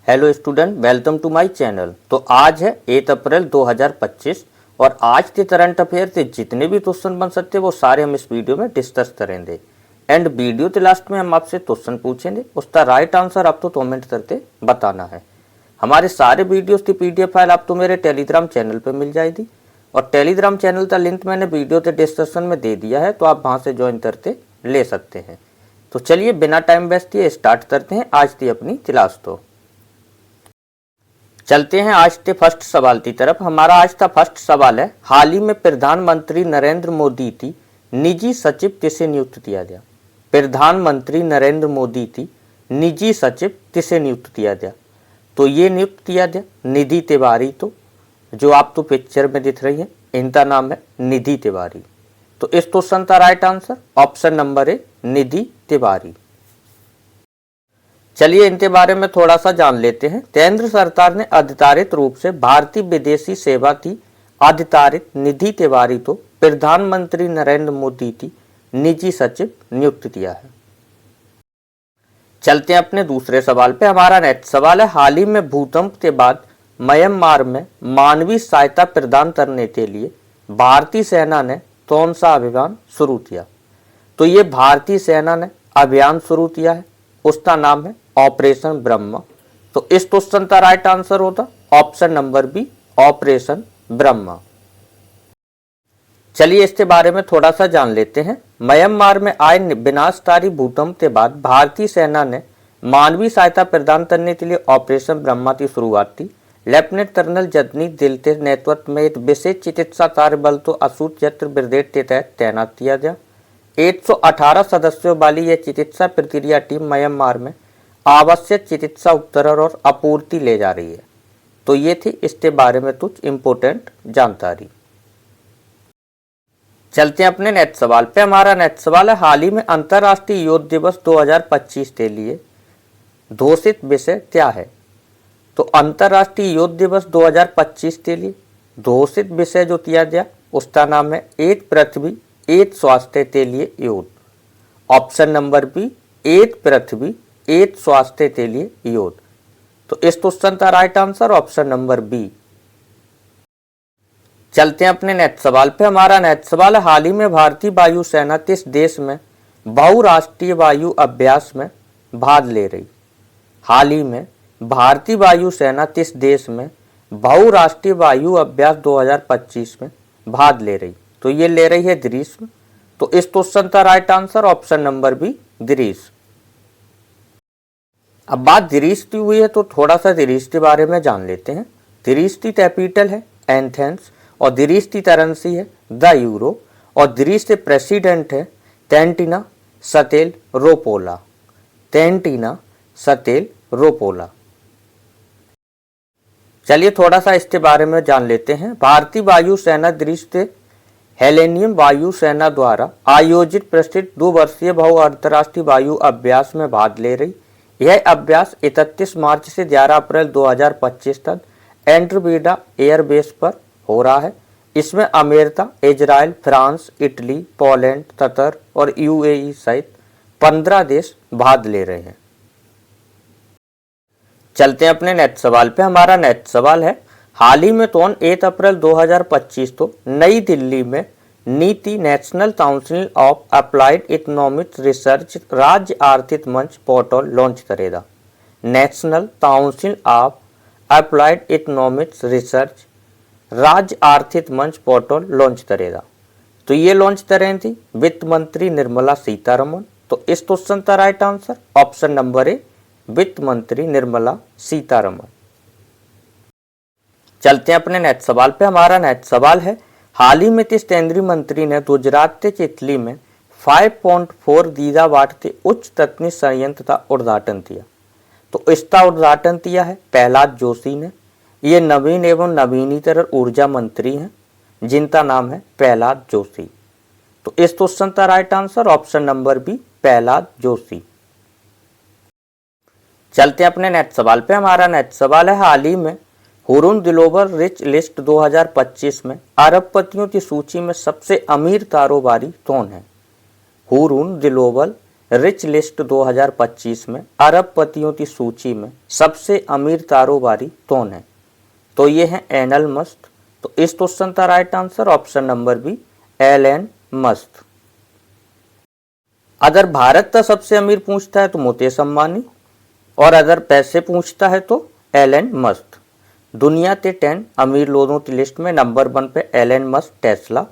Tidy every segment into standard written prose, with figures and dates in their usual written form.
Hello student, welcome to my channel. तो आज है 8 अप्रैल 2025 और आज के करंट अफेयर से जितने भी क्वेश्चन बन सकते हैं वो सारे हम इस वीडियो में डिस्कस करेंगे। एंड वीडियो के लास्ट में हम आपसे क्वेश्चन पूछेंगे, उसका राइट आंसर आपको कमेंट करके बताना है। हमारे सारे वीडियोस की PDF फाइल आपको मेरे टेलीग्राम चैनल पर मिल जाएगी और टेलीग्राम चैनल का लिंक मैंने वीडियो के डिस्क्रिप्शन में दे दिया है, तो आप वहाँ से ज्वाइन करके ले सकते हैं। तो चलिए बिना टाइम वेस्ट किए स्टार्ट करते हैं आज की अपनी क्लास। तो चलते हैं आज के फर्स्ट सवाल की तरफ। हमारा आज का फर्स्ट सवाल है, हाल ही में प्रधानमंत्री नरेंद्र मोदी की निजी सचिव किसे नियुक्त किया गया? प्रधानमंत्री नरेंद्र मोदी की निजी सचिव किसे नियुक्त किया गया? तो ये नियुक्त किया गया निधि तिवारी। तो जो आपको पिक्चर में दिख रही है इनका नाम है निधि तिवारी। तो इस क्वेश्चन का right answer option number A, Nidhi Tiwari. चलिए इनके बारे में थोड़ा सा जान लेते हैं। केंद्र सरकार ने आधिकारिक रूप से भारतीय विदेशी सेवा की आधिकारिक निधि तिवारी को प्रधानमंत्री नरेंद्र मोदी की निजी सचिव नियुक्त किया है। चलते हैं अपने दूसरे सवाल पे। हमारा नेक्स्ट सवाल है, हाल ही में भूकंप के बाद म्यांमार में मानवीय सहायता प्रदान करने के लिए भारतीय सेना ने कौन सा अभियान शुरू किया? तो ये भारतीय सेना ने अभियान शुरू किया है, उसका नाम है ऑपरेशन ब्रह्मा। तो इस क्वेश्चन का राइट आंसर होता option number B, Operation Brahma. चलिए इसके बारे में थोड़ा सा जान लेते हैं। म्यांमार में आए विनाशकारी भूकंप के बाद भारतीय सेना ने मानवीय सहायता प्रदान करने के लिए ऑपरेशन ब्रह्मा की शुरुआत की। लेफ्टिनेंट कर्नल जगनीत दिल के नेतृत्व में एक विशेष चिकित्सा कार्य बल को अछूत क्षेत्र ब्रिगेड के तहत तैनात किया गया। 118 सदस्यों वाली यह चिकित्सा प्रक्रिया टीम म्यांमार में आवश्यक चिकित्सा उपकरण और आपूर्ति ले जा रही है। तो ये थी इसके बारे में कुछ इंपोर्टेंट जानकारी। चलते हैं अपने नेक्स्ट सवाल पे। हमारा नेक्स्ट सवाल है, हाल ही में अंतर्राष्ट्रीय योग दिवस 2025 के लिए घोषित विषय क्या है? तो अंतर्राष्ट्रीय योग दिवस 2025 के लिए घोषित विषय जो किया गया उसका नाम है एक पृथ्वी एक स्वास्थ्य के लिए योग। ऑप्शन नंबर बी, एक पृथ्वी एक स्वास्थ्य के लिए योग। तो इस क्वेश्चन का right answer option number B. चलते हैं अपने नेक्स्ट सवाल पे। हमारा नेक्स्ट सवाल है, हाल ही में भारतीय वायुसेना किस देश में बहुराष्ट्रीय वायु अभ्यास में भाग ले रही? हाल ही में भारतीय वायुसेना किस देश में बहुराष्ट्रीय वायु अभ्यास 2025 में भाग ले रही? तो ये ले रही है ग्रीस में। तो इस क्वेश्चन का right answer option number B, Greece. अब बात ग्रीस की हुई है तो थोड़ा सा ग्रीस के बारे में जान लेते हैं। ग्रीस की कैपिटल है एथेंस और ग्रीस की करेंसी है द यूरो और ग्रीस के प्रेसिडेंट है कैंटिना सतेल-रोपोला। कैंटिना सतेल-रोपोला। चलिए थोड़ा सा इसके बारे में जान लेते हैं। भारतीय वायुसेना ग्रीस के हेलेनियम वायुसेना द्वारा आयोजित प्रसिद्ध 2 वर्षीय बहु अंतर्राष्ट्रीय वायु अभ्यास में भाग ले रही। यह अभ्यास 31 मार्च से 11 अप्रैल 2025 तक एंड्रोमेडा एयरबेस पर हो रहा है। इसमें America, Israel, France, Italy, Poland, Qatar और UAE सहित 15 देश भाग ले रहे हैं। चलते हैं अपने नेक्स्ट सवाल पे। हमारा नेक्स्ट सवाल है, हाल ही में कौन 8 अप्रैल 2025 को नई दिल्ली में नीति national council of applied economics research राज्य आर्थिक मंच पोर्टल लॉन्च करेगा? National council of applied economics research राज्य आर्थिक मंच पोर्टल लॉन्च करेगा। तो ये लॉन्च कर रही थी वित्त मंत्री निर्मला सीतारमण। तो इस क्वेश्चन का राइट आंसर ऑप्शन नंबर ए, वित्त मंत्री निर्मला सीतारमण। चलते हैं अपने नेक्स्ट सवाल पे। हमारा नेक्स्ट सवाल है, हाल ही में किस केंद्रीय मंत्री ने गुजरात के चिखली में 5.4 गीगावाट के उच्च तकनीक संयंत्र का उद्घाटन किया? तो इसका उद्घाटन किया है प्रहलाद जोशी ने। ये नवीन एवं नवीनीकरण ऊर्जा मंत्री हैं जिनका नाम है प्रहलाद जोशी। तो इस क्वेश्चन का right answer option number B, Prahlad Joshi. चलते हैं अपने नेक्स्ट सवाल पे। हमारा नेक्स्ट सवाल है, हाल ही में हुरून ग्लोबल रिच लिस्ट 2025 में अरबपतियों की सूची में सबसे अमीर कारोबारी कौन है? हुरून ग्लोबल रिच लिस्ट 2025 में अरबपतियों की सूची में सबसे अमीर कारोबारी कौन है? तो ये है एलन मस्क। तो इस क्वेश्चन का right answer option number B, Elon Musk. अगर भारत का सबसे अमीर पूछता है तो मुकेश अंबानी, और अगर पैसे पूछता है तो एलन मस्क। दुनिया के 10 अमीर लोगों की लिस्ट में नंबर 1 पे Elon Musk Tesla,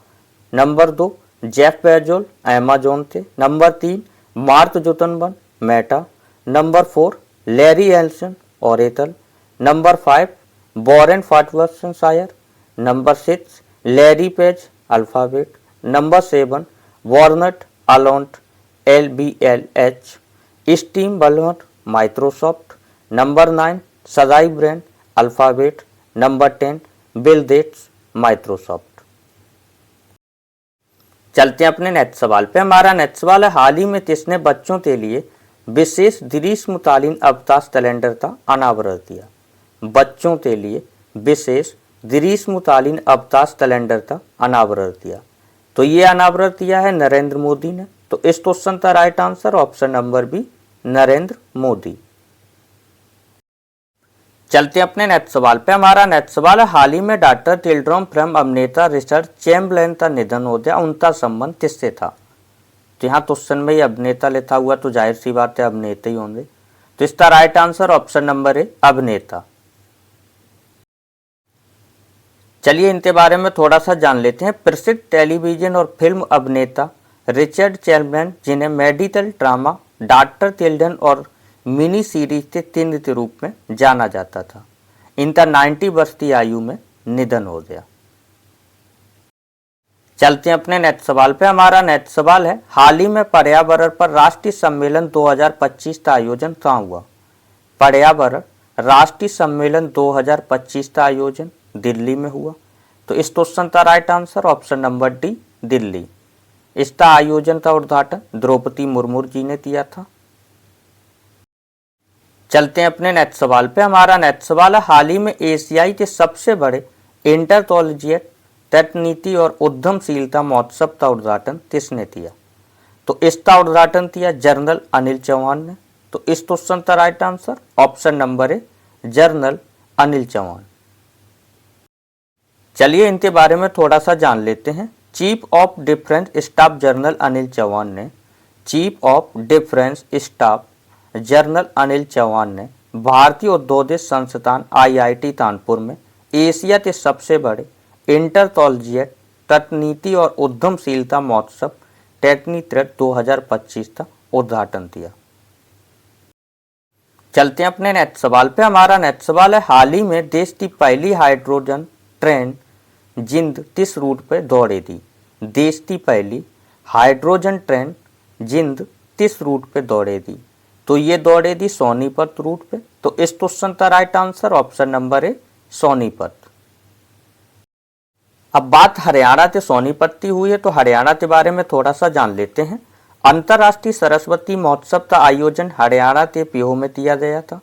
number 2 Jeff Bezos Amazon थे, number 3 Mark Zuckerberg Meta, number 4 Larry Ellison Oracle, number 5 Warren Buffett, number 6 Larry Page Alphabet, number 7 Bernard Arnault LVMH, Steve Ballmer Microsoft, number 9 Sergey Brin Alphabet, number 10 Bill Gates Microsoft. चलते हैं अपने next सवाल पे। हमारा next सवाल है, हाल ही में किसने बच्चों के लिए विशेष ग्रीष्मकालीन अवकाश कैलेंडर का अनावरण किया? बच्चों के लिए विशेष ग्रीष्मकालीन अवकाश कैलेंडर का अनावरण किया। तो ये अनावरण किया है नरेंद्र मोदी ने। तो इस क्वेश्चन का right answer option number B, Narendra Modi. चलते अपने नेक्स्ट सवाल पे। हमारा नेक्स्ट सवाल है, हाल ही में डॉक्टर टेड्रोस अधनॉम अभिनेता रिचर्ड चैम्बरलेन का निधन हो गया, उनका संबंध किससे था? तो यहाँ क्वेश्चन में ही अभिनेता लिखा हुआ, तो जाहिर सी बात है अभिनेता ही होंगे। तो इसका राइट आंसर ऑप्शन नंबर ए, अभिनेता। चलिए इनके बारे में थोड़ा सा जान लेते हैं। प्रसिद्ध टेलीविजन और फिल्म अभिनेता रिचर्ड चैम्बरलेन, जिन्हें मेडिकल ड्रामा डॉक्टर चिल्ड्रन और मिनी सीरीज के किंग के रूप में जाना जाता था, इनका 90 वर्ष की आयु में निधन हो गया। चलते हैं अपने नेक्स्ट सवाल पे। हमारा नेक्स्ट सवाल है, हाल ही में पर्यावरण पर राष्ट्रीय सम्मेलन 2025 का आयोजन कहाँ हुआ? पर्यावरण राष्ट्रीय सम्मेलन 2025 का आयोजन दिल्ली में हुआ। तो इस क्वेश्चन का right answer option number D, Delhi. इसका आयोजन का उद्घाटन द्रौपदी मुर्मू जी ने किया था। चलते हैं अपने नेक्स्ट सवाल पे। हमारा नेक्स्ट सवाल है, हाल ही में एशियाई के सबसे बड़े इंटरकॉलेजिएट तकनीकी और उद्यमशीलता महोत्सव का उद्घाटन किसने किया? तो इसका उद्घाटन किया जनरल अनिल चौहान ने। तो इस क्वेश्चन का right answer option number A, general Anil Chauhan. चलिए इनके बारे में थोड़ा सा जान लेते हैं। Chief of defence staff general Anil Chauhan ने जनरल अनिल चौहान ने भारतीय औद्योगिक संस्थान IIT कानपुर में एशिया के सबसे बड़े इंटरकॉलेजिएट तकनीकी और उद्यमशीलता महोत्सव टेक्नीट्रेड 2025 का उद्घाटन किया। चलते हैं अपने नेक्स्ट सवाल पे। हमारा नेक्स्ट सवाल है, हाल ही में देश की पहली हाइड्रोजन ट्रेन जिंद किस रूट पे दौड़ेगी? देश की पहली हाइड्रोजन ट्रेन जिंद किस रूट पे दौड़ेगी? तो ये दौड़ेगी सोनीपत रूट पे। तो इस क्वेश्चन का राइट आंसर ऑप्शन नंबर ए, सोनीपत। अब बात हरियाणा के सोनीपत की हुई है, तो हरियाणा के बारे में थोड़ा सा जान लेते हैं। अंतर्राष्ट्रीय सरस्वती महोत्सव का आयोजन हरियाणा के पीहो में किया गया था।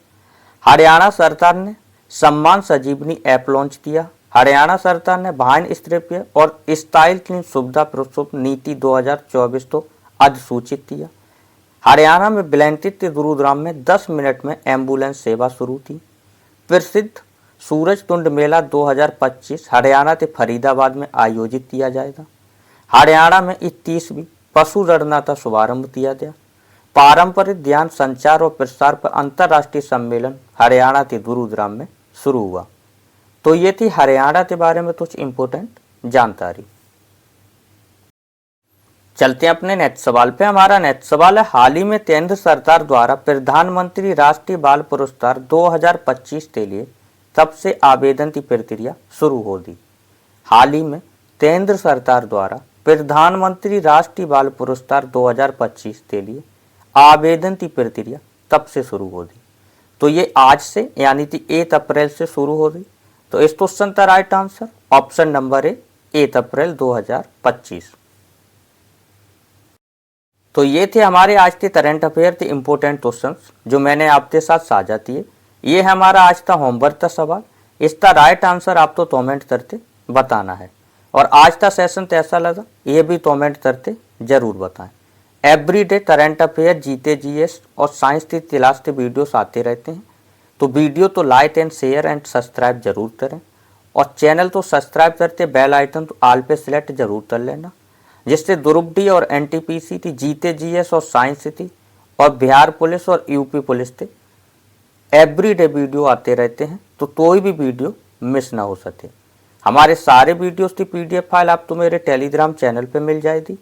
हरियाणा सरकार ने सम्मान संजीवनी ऐप लॉन्च किया। हरियाणा सरकार ने वाहन स्त्रीप्य और स्टाइल क्लीन सुविधा प्रस्तुत नीति 2024 को अधिसूचित किया। हरियाणा में ब्लैंकेट के गुरुग्राम में 10 मिनट में एम्बुलेंस सेवा शुरू थी। प्रसिद्ध सूरजकुंड मेला 2025 हरियाणा के फरीदाबाद में आयोजित किया जाएगा। हरियाणा में 31वीं पशु गणना का शुभारंभ किया गया। पारंपरिक ज्ञान संचार और प्रसार पर अंतर्राष्ट्रीय सम्मेलन हरियाणा के गुरुग्राम में शुरू हुआ। तो ये थी हरियाणा के बारे में कुछ इंपोर्टेंट जानकारी। चलते हैं अपने नेक्स्ट सवाल पे। हमारा नेक्स्ट सवाल है, हाल ही में केंद्र सरकार द्वारा प्रधानमंत्री राष्ट्रीय बाल पुरस्कार 2025 के लिए कब से आवेदन की प्रक्रिया शुरू होगी? हाल ही में केंद्र सरकार द्वारा प्रधानमंत्री राष्ट्रीय बाल पुरस्कार 2025 के लिए आवेदन की प्रक्रिया कब से शुरू होगी? तो ये आज से यानी कि 1 अप्रैल से शुरू होगी। तो इस क्वेश्चन का राइट आंसर ऑप्शन नंबर ए, 1 अप्रैल 2025। तो ये थे हमारे आज के करंट अफेयर के इंपॉर्टेंट क्वेश्चंस जो मैंने आपके साथ साझा किए। ये है हमारा आज का होमवर्क का सवाल। इसका राइट आंसर आपको कमेंट करके बताना है। और आज का सेशन कैसा लगा ये भी कमेंट करके जरूर बताएं। एवरीडे करंट अफेयर, जीते जीएस और साइंस की क्लास के वीडियोस आते रहते हैं। तो वीडियो तो like and share and subscribe जरूर करें, और चैनल तो सब्सक्राइब करते बेल आइकन तो ऑल पे सिलेक्ट जरूर कर लेना, जिससे ग्रुप डी और एनटीपीसी थी, जीते जीएस और साइंस थी, और बिहार पुलिस और यूपी पुलिस थे एवरीडे वीडियो आते रहते हैं। तो कोई भी वीडियो मिस ना हो सके। हमारे सारे वीडियोस की पीडीएफ फाइल आपको मेरे टेलीग्राम चैनल पे मिल जाएगी,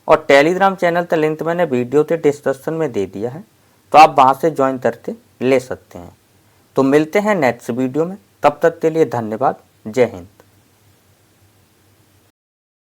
और टेलीग्राम चैनल का लिंक मैंने वीडियो के डिस्क्रिप्शन में दे दिया है, तो आप वहां से ज्वाइन करके ले सकते हैं। तो मिलते हैं नेक्स्ट वीडियो में, तब तक के लिए धन्यवाद। जय हिंद।